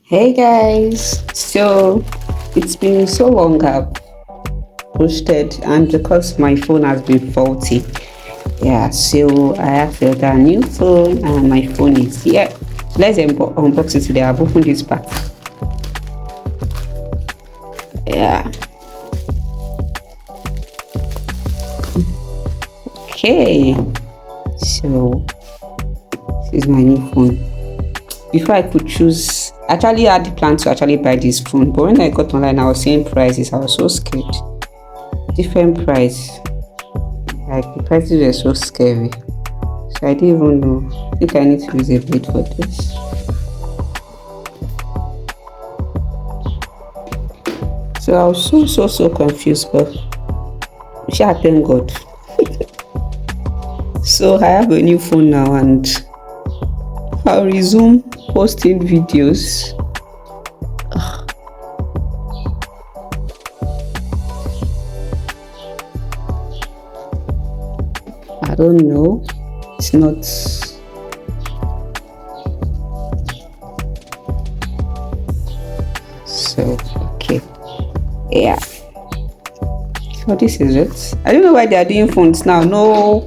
Hey guys, so it's been so long I've posted, and because my phone has been faulty, so I have to order a new phone and my phone is here. Let's unbox it today. I've opened this pack. Okay, so this is my new phone. Before I could choose, I actually had the plan to actually buy this phone, but when I got online I was seeing prices. I was so scared. Different price, like the prices were so scary, so I didn't even know. I think I need to use a blade for this. So I was so confused, but thank God. So I have a new phone now and I'll resume posting videos. I don't know. It's not. So okay. Yeah. So this is it. I don't know why they are doing phones now. No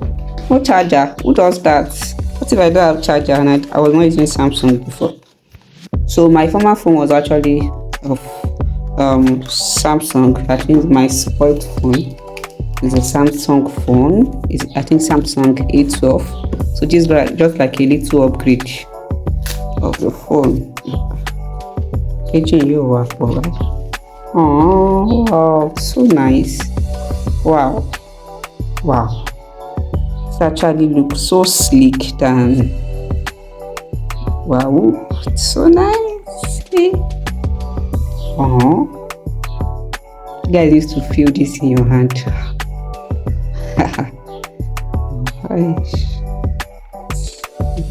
charger. Who does that? What if I don't have charger and I was not using Samsung before? So my former phone was actually of Samsung. I think my spoiled phone is a Samsung phone. Is I think Samsung A12. So this is just like a little upgrade of the phone. Oh wow, so nice. Wow. It actually looks so sleek than wow, it's so nice. You guys used to feel this in your hand.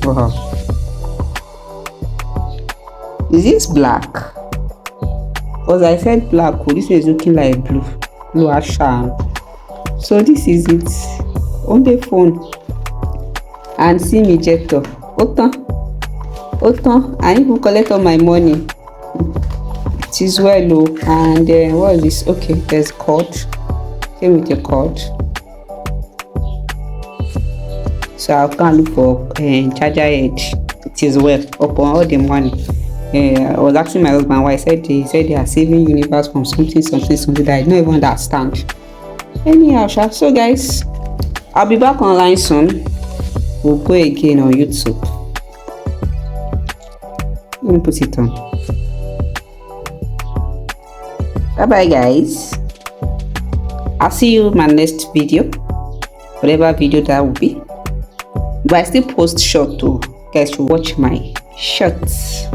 Wow. Is this black? Because I said black, this is looking like blue ashan. So this is it on the phone. And SIM ejector. I need to collect all my money. It is well low. And what is this? Okay, there's cord. Came with a cord. So I'll go and look for charger head. It is well upon all the money. I was asking my husband why. He said they are saving universe from something that I don't even understand. Anyhow, so guys, I'll be back online soon. We'll go again on YouTube. Let me put it on. Bye bye guys. I'll see you in my next video, whatever video that will be. But I still post short too. Guys should watch my shorts.